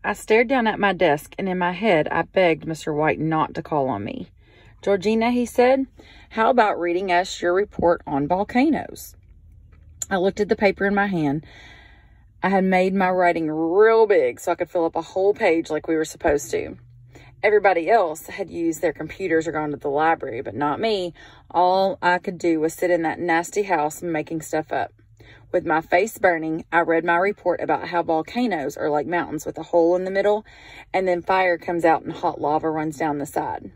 I stared down at my desk, and in my head, I begged Mr. White not to call on me. Georgina, he said, how about reading us your report on volcanoes? I looked at the paper in my hand. I had made my writing real big so I could fill up a whole page like we were supposed to. Everybody else had used their computers or gone to the library, but not me. All I could do was sit in that nasty house making stuff up. With my face burning, I read my report about how volcanoes are like mountains with a hole in the middle, and then fire comes out and hot lava runs down the side.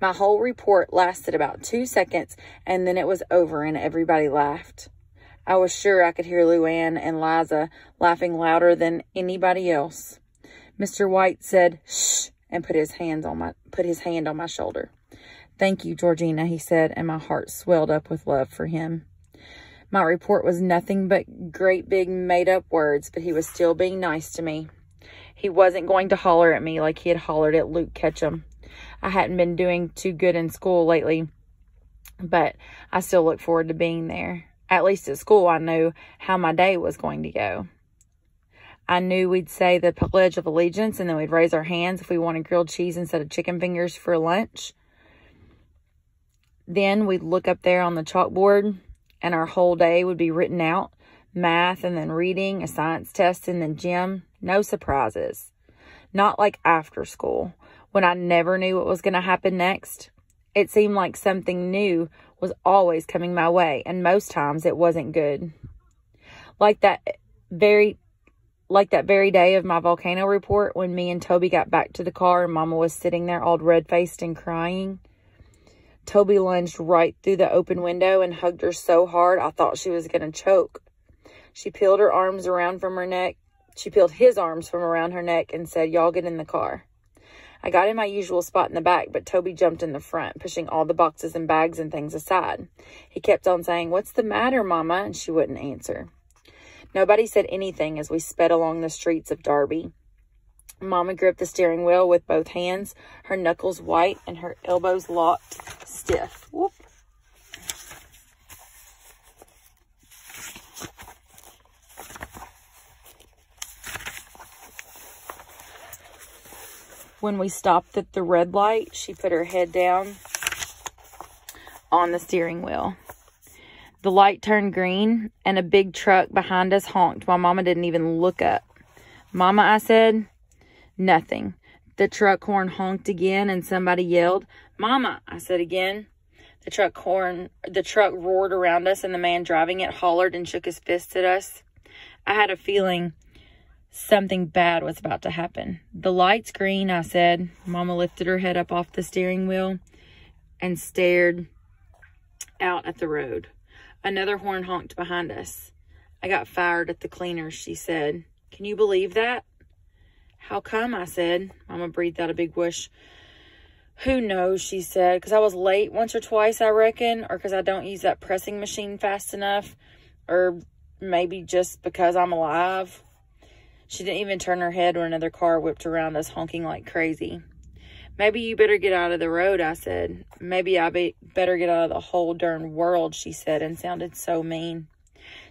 My whole report lasted about 2 seconds, and then it was over and everybody laughed. I was sure I could hear Luann and Liza laughing louder than anybody else. Mr. White said, shh, and put his hand on my shoulder. Thank you, Georgina, he said, and my heart swelled up with love for him. My report was nothing but great big made-up words, but he was still being nice to me. He wasn't going to holler at me like he had hollered at Luke Ketchum. I hadn't been doing too good in school lately, but I still look forward to being there. At least at school, I knew how my day was going to go. I knew we'd say the Pledge of Allegiance, and then we'd raise our hands if we wanted grilled cheese instead of chicken fingers for lunch. Then we'd look up there on the chalkboard, and our whole day would be written out. Math, and then reading, a science test, and then gym. No surprises. Not like after school, when I never knew what was going to happen next. It seemed like something new was always coming my way, and most times it wasn't good. Like that very day of my volcano report, when me and Toby got back to the car and Mama was sitting there all red-faced and crying. Toby lunged right through the open window and hugged her so hard I thought she was going to choke. She peeled his arms from around her neck and said, y'all get in the car. I got in my usual spot in the back, but Toby jumped in the front, pushing all the boxes and bags and things aside. He kept on saying, what's the matter, Mama? And she wouldn't answer. Nobody said anything as we sped along the streets of Darby. Mama gripped the steering wheel with both hands, her knuckles white and her elbows locked stiff. Whoop. When we stopped at the red light, she put her head down on the steering wheel. The light turned green, and a big truck behind us honked while Mama didn't even look up. Mama, I said. Nothing. The truck horn honked again, and somebody yelled, Mama, I said again. The truck roared around us, and the man driving it hollered and shook his fists at us. I had a feeling something bad was about to happen. The light's green, I said. Mama lifted her head up off the steering wheel and stared out at the road. Another horn honked behind us. I got fired at the cleaners, she said. Can you believe that? How come, I said. Mama breathed out a big whoosh. Who knows, she said. Because I was late once or twice, I reckon. Or because I don't use that pressing machine fast enough. Or maybe just because I'm alive. She didn't even turn her head when another car whipped around us, honking like crazy. Maybe you better get out of the road, I said. Maybe I better get out of the whole darn world, she said, and sounded so mean.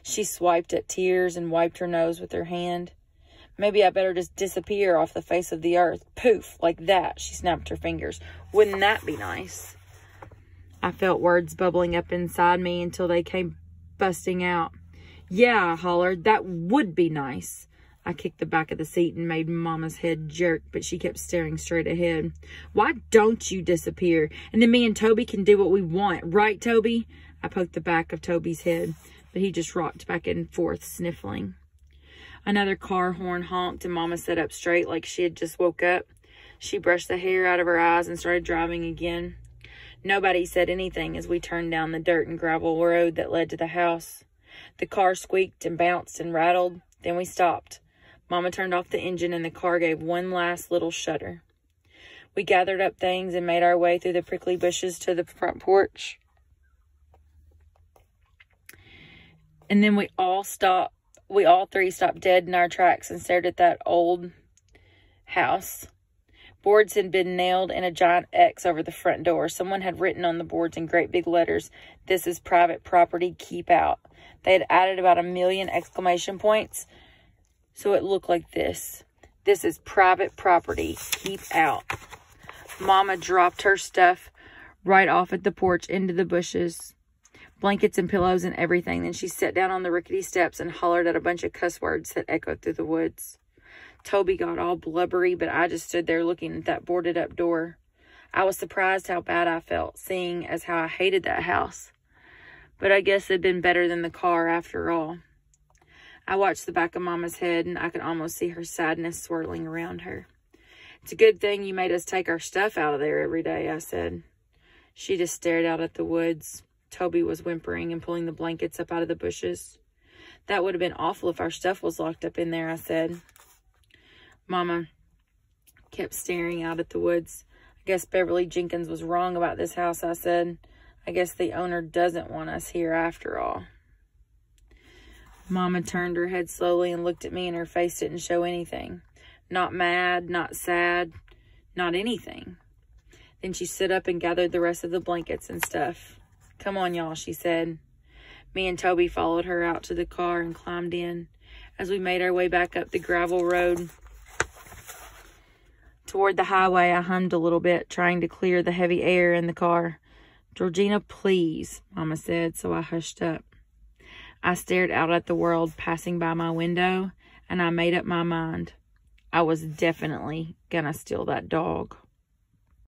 She swiped at tears and wiped her nose with her hand. Maybe I better just disappear off the face of the earth. Poof, like that. She snapped her fingers. Wouldn't that be nice? I felt words bubbling up inside me until they came busting out. Yeah, I hollered, that would be nice. I kicked the back of the seat and made Mama's head jerk, but she kept staring straight ahead. Why don't you disappear? And then me and Toby can do what we want. Right, Toby? I poked the back of Toby's head, but he just rocked back and forth, sniffling. Another car horn honked, and Mama sat up straight like she had just woke up. She brushed the hair out of her eyes and started driving again. Nobody said anything as we turned down the dirt and gravel road that led to the house. The car squeaked and bounced and rattled. Then we stopped. Mama turned off the engine, and the car gave one last little shudder. We gathered up things and made our way through the prickly bushes to the front porch. And then we all three stopped dead in our tracks and stared at that old house. Boards had been nailed in a giant X over the front door. Someone had written on the boards in great big letters, "This is private property, keep out." They had added about 1 million exclamation points, so it looked like this: This is private property. Keep out. Mama dropped her stuff right off at the porch into the bushes. Blankets and pillows and everything. Then she sat down on the rickety steps and hollered at a bunch of cuss words that echoed through the woods. Toby got all blubbery, but I just stood there looking at that boarded up door. I was surprised how bad I felt, seeing as how I hated that house. But I guess it'd been better than the car after all. I watched the back of Mama's head, and I could almost see her sadness swirling around her. It's a good thing you made us take our stuff out of there every day, I said. She just stared out at the woods. Toby was whimpering and pulling the blankets up out of the bushes. That would have been awful if our stuff was locked up in there, I said. Mama kept staring out at the woods. I guess Beverly Jenkins was wrong about this house, I said. I guess the owner doesn't want us here after all. Mama turned her head slowly and looked at me, and her face didn't show anything. Not mad, not sad, not anything. Then she stood up and gathered the rest of the blankets and stuff. Come on, y'all, she said. Me and Toby followed her out to the car and climbed in. As we made our way back up the gravel road toward the highway, I hummed a little bit, trying to clear the heavy air in the car. Georgina, please, Mama said, so I hushed up. I stared out at the world passing by my window, and I made up my mind. I was definitely gonna steal that dog.